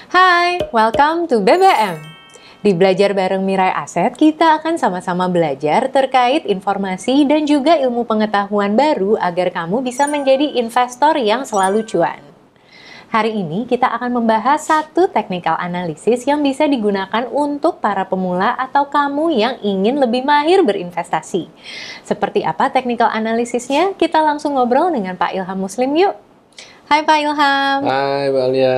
Hai, welcome to BBM. Di Belajar Bareng Mirai Aset, kita akan sama-sama belajar terkait informasi dan juga ilmu pengetahuan baru agar kamu bisa menjadi investor yang selalu cuan. Hari ini kita akan membahas satu technical analysis yang bisa digunakan untuk para pemula atau kamu yang ingin lebih mahir berinvestasi. Seperti apa technical analysisnya? Kita langsung ngobrol dengan Pak Ilham Muslim yuk. Hai Pak Ilham. Hai Mbak Alia.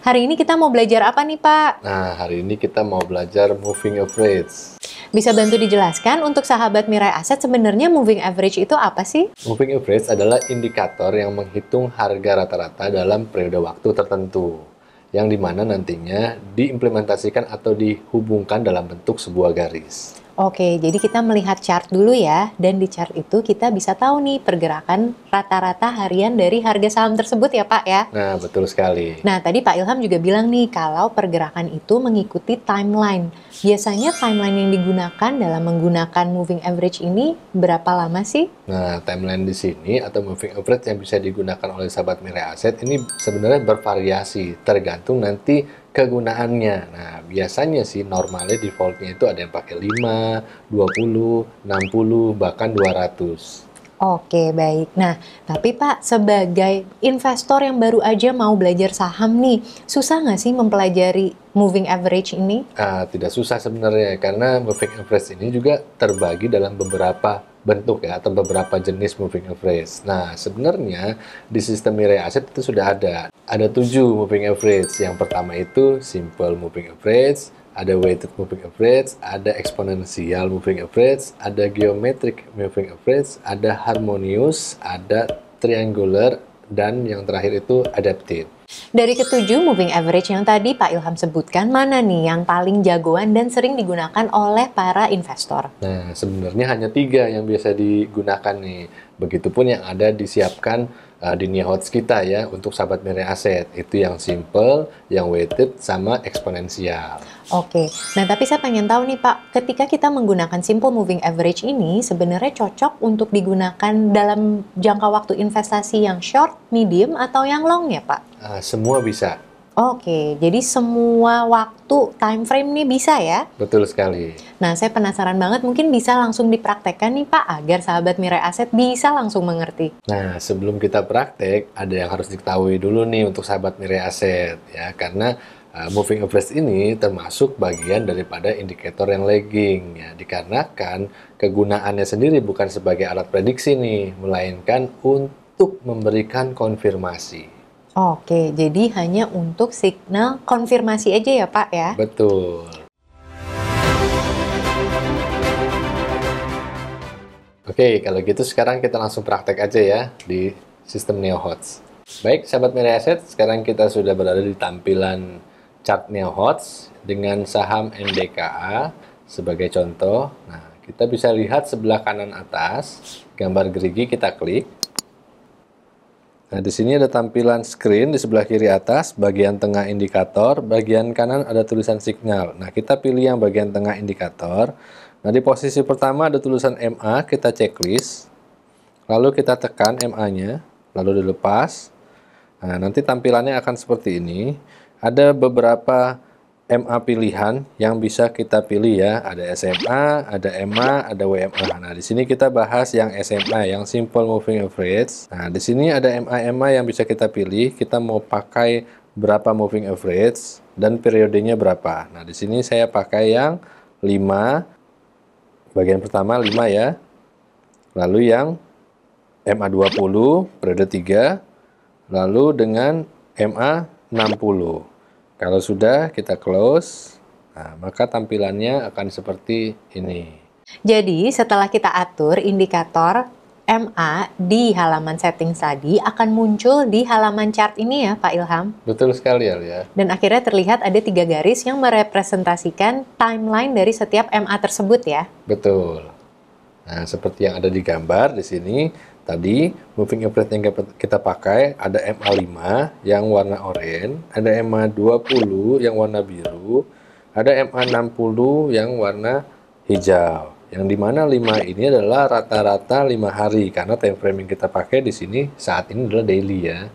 Hari ini kita mau belajar apa nih Pak? Nah, hari ini kita mau belajar moving average. Bisa bantu dijelaskan untuk sahabat Mirai Aset sebenarnya moving average itu apa sih? Moving average adalah indikator yang menghitung harga rata-rata dalam periode waktu tertentu, yang dimana nantinya diimplementasikan atau dihubungkan dalam bentuk sebuah garis. Oke, jadi kita melihat chart dulu ya, dan di chart itu kita bisa tahu nih pergerakan rata-rata harian dari harga saham tersebut ya Pak ya? Nah, betul sekali. Nah, tadi Pak Ilham juga bilang nih kalau pergerakan itu mengikuti timeline. Biasanya timeline yang digunakan dalam menggunakan moving average ini berapa lama sih? Nah, timeline di sini atau moving average yang bisa digunakan oleh sahabat Mirai Aset ini sebenarnya bervariasi, tergantung nanti kegunaannya. Nah, biasanya sih normalnya defaultnya itu ada yang pakai 5, 20, 60, bahkan 200. Oke, baik. Nah, tapi Pak, sebagai investor yang baru aja mau belajar saham nih, susah nggak sih mempelajari moving average ini? Tidak susah sebenarnya, karena moving average ini juga terbagi dalam beberapa bentuk ya, atau beberapa jenis moving average. Nah, sebenarnya di sistem Mirai Aset itu sudah ada. Ada 7 moving average. Yang pertama itu simple moving average, ada weighted moving average, ada exponential moving average, ada geometric moving average, ada harmonious, ada triangular, dan yang terakhir itu adaptive. Dari ketujuh moving average yang tadi Pak Ilham sebutkan, mana nih yang paling jagoan dan sering digunakan oleh para investor? Nah, sebenarnya hanya 3 yang biasa digunakan nih. Begitupun yang ada disiapkan di Niahots kita ya untuk sahabat Mirai Aset. Itu yang simple, yang weighted, sama eksponensial. Oke, nah tapi saya pengen tahu nih Pak, ketika kita menggunakan simple moving average ini sebenarnya cocok untuk digunakan dalam jangka waktu investasi yang short, medium, atau yang long ya Pak? Semua bisa. Oke, jadi semua waktu time frame nih bisa ya? Betul sekali. Nah, saya penasaran banget, mungkin bisa langsung dipraktekkan nih Pak, agar sahabat Mirai Aset bisa langsung mengerti. Nah, sebelum kita praktek, ada yang harus diketahui dulu nih untuk sahabat Mirai Aset ya, karena moving average ini termasuk bagian daripada indikator yang lagging ya, dikarenakan kegunaannya sendiri bukan sebagai alat prediksi nih, melainkan untuk memberikan konfirmasi. Oke, jadi hanya untuk signal konfirmasi aja ya Pak ya? Betul. Oke, kalau gitu sekarang kita langsung praktek aja ya di sistem Niahots. Baik, sahabat Mirai Aset, sekarang kita sudah berada di tampilan chart Niahots dengan saham MDKA sebagai contoh. Nah, kita bisa lihat sebelah kanan atas, gambar gerigi kita klik. Nah, di sini ada tampilan screen di sebelah kiri atas, bagian tengah indikator, bagian kanan ada tulisan signal. Nah, kita pilih yang bagian tengah indikator. Nah, di posisi pertama ada tulisan MA, kita checklist. Lalu kita tekan MA-nya, lalu dilepas. Nah, nanti tampilannya akan seperti ini. Ada beberapa MA pilihan yang bisa kita pilih ya. Ada SMA, ada MA, ada WMA. Nah, di sini kita bahas yang SMA, yang simple moving average. Nah, di sini ada MA yang bisa kita pilih. Kita mau pakai berapa moving average dan periodenya berapa. Nah, di sini saya pakai yang 5. Bagian pertama 5 ya. Lalu yang MA 20 periode 3. Lalu dengan MA 60. Kalau sudah kita close, nah, maka tampilannya akan seperti ini. Jadi setelah kita atur indikator MA di halaman setting tadi akan muncul di halaman chart ini ya Pak Ilham? Betul sekali ya. Dan akhirnya terlihat ada 3 garis yang merepresentasikan timeline dari setiap MA tersebut ya? Betul. Nah, seperti yang ada di gambar di sini. Tadi moving average yang kita pakai ada MA5 yang warna oranye, ada MA20 yang warna biru, ada MA60 yang warna hijau. Yang dimana 5 ini adalah rata-rata 5 hari karena time frame yang kita pakai di sini saat ini adalah daily ya.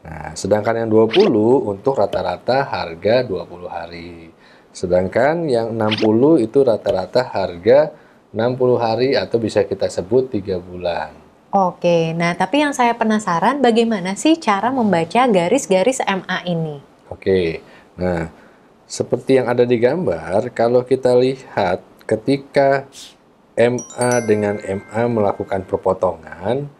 Nah, sedangkan yang 20 untuk rata-rata harga 20 hari. Sedangkan yang 60 itu rata-rata harga 60 hari atau bisa kita sebut 3 bulan. Oke, nah tapi yang saya penasaran bagaimana sih cara membaca garis-garis MA ini? Oke, nah seperti yang ada di gambar, kalau kita lihat ketika MA dengan MA melakukan perpotongan,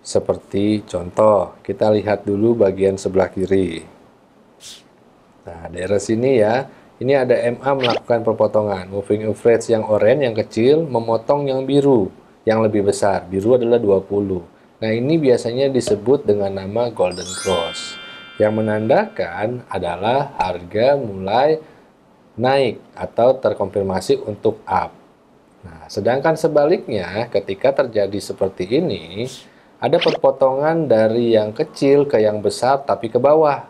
seperti contoh, kita lihat dulu bagian sebelah kiri. Nah, daerah sini ya, ini ada MA melakukan perpotongan. Moving average yang oranye, yang kecil, memotong yang biru, yang lebih besar. Biru adalah 20. Nah, ini biasanya disebut dengan nama golden cross. Yang menandakan adalah harga mulai naik atau terkonfirmasi untuk up. Nah, sedangkan sebaliknya, ketika terjadi seperti ini, ada perpotongan dari yang kecil ke yang besar tapi ke bawah.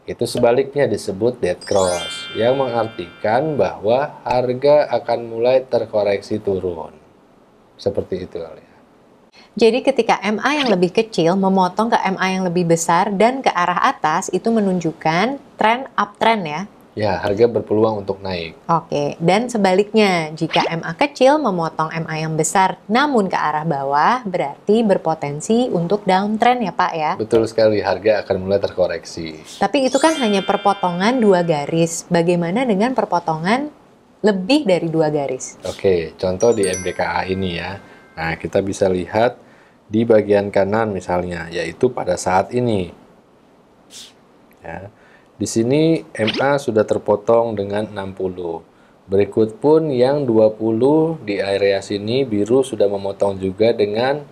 Itu sebaliknya disebut dead cross, yang mengartikan bahwa harga akan mulai terkoreksi turun. Seperti itu kali ya. Jadi ketika MA yang lebih kecil memotong ke MA yang lebih besar dan ke arah atas, itu menunjukkan tren uptrend ya? Ya, harga berpeluang untuk naik. Oke, dan sebaliknya, jika MA kecil memotong MA yang besar namun ke arah bawah, berarti berpotensi untuk downtrend ya Pak ya? Betul sekali, harga akan mulai terkoreksi. Tapi itu kan hanya perpotongan 2 garis. Bagaimana dengan perpotongan lebih dari 2 garis? Oke, contoh di MDKA ini ya. Nah, kita bisa lihat di bagian kanan misalnya, yaitu pada saat ini. Ya. Di sini MA sudah terpotong dengan 60. Berikut pun yang 20 di area sini biru sudah memotong juga dengan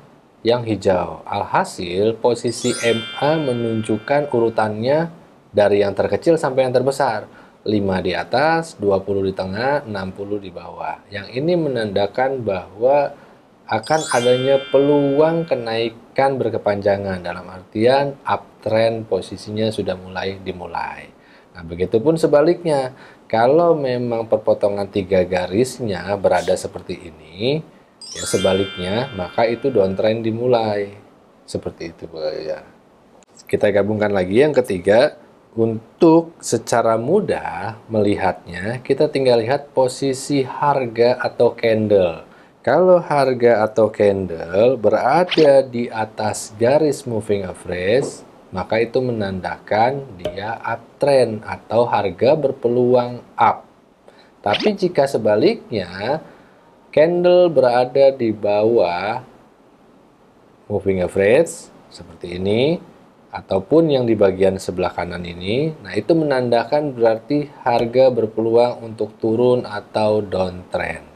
yang hijau. Alhasil posisi MA menunjukkan urutannya dari yang terkecil sampai yang terbesar. 5 di atas, 20 di tengah, 60 di bawah. Yang ini menandakan bahwa akan adanya peluang kenaikan berkepanjangan, dalam artian uptrend posisinya sudah mulai dimulai. Nah, begitupun sebaliknya, kalau memang perpotongan 3 garisnya berada seperti ini, ya sebaliknya, maka itu downtrend dimulai. Seperti itu ya. Kita gabungkan lagi yang ketiga, untuk secara mudah melihatnya, kita tinggal lihat posisi harga atau candle. Kalau harga atau candle berada di atas garis moving average, maka itu menandakan dia uptrend atau harga berpeluang up. Tapi jika sebaliknya, candle berada di bawah moving average, seperti ini, ataupun yang di bagian sebelah kanan ini, nah itu menandakan berarti harga berpeluang untuk turun atau downtrend.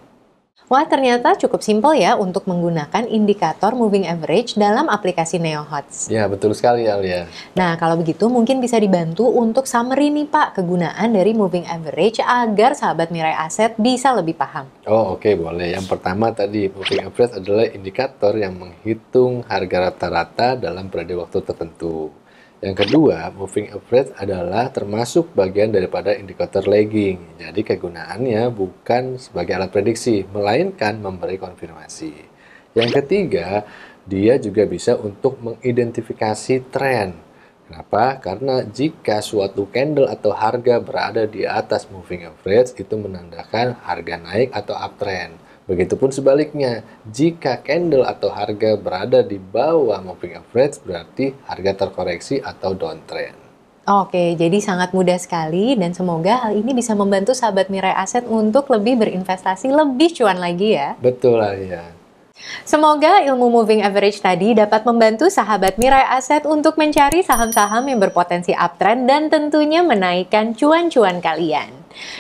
Wah, ternyata cukup simpel ya untuk menggunakan indikator moving average dalam aplikasi NeoHots. Ya, betul sekali Alia. Nah, kalau begitu mungkin bisa dibantu untuk summary nih Pak, kegunaan dari moving average agar sahabat Mirai Aset bisa lebih paham. Oh, oke, boleh. Yang pertama tadi, moving average adalah indikator yang menghitung harga rata-rata dalam periode waktu tertentu. Yang kedua, moving average adalah termasuk bagian daripada indikator lagging. Jadi kegunaannya bukan sebagai alat prediksi, melainkan memberi konfirmasi. Yang ketiga, dia juga bisa untuk mengidentifikasi tren. Kenapa? Karena jika suatu candle atau harga berada di atas moving average, itu menandakan harga naik atau uptrend. Begitupun sebaliknya, jika candle atau harga berada di bawah moving average, berarti harga terkoreksi atau downtrend. Oke, jadi sangat mudah sekali dan semoga hal ini bisa membantu sahabat Mirai Aset untuk lebih berinvestasi lebih cuan lagi ya. Betul Alia. Semoga ilmu moving average tadi dapat membantu sahabat Mirai Aset untuk mencari saham-saham yang berpotensi uptrend dan tentunya menaikkan cuan-cuan kalian.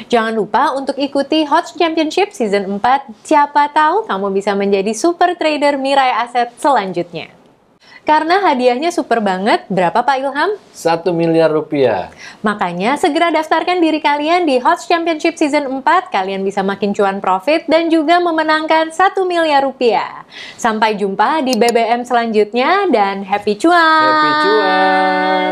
Jangan lupa untuk ikuti HOTS Championship Season 4, siapa tahu kamu bisa menjadi super trader Mirai Aset selanjutnya. Karena hadiahnya super banget, berapa Pak Ilham? 1 miliar rupiah. Makanya segera daftarkan diri kalian di HOTS Championship Season 4, kalian bisa makin cuan profit dan juga memenangkan 1 miliar rupiah. Sampai jumpa di BBM selanjutnya dan happy cuan! Happy cuan!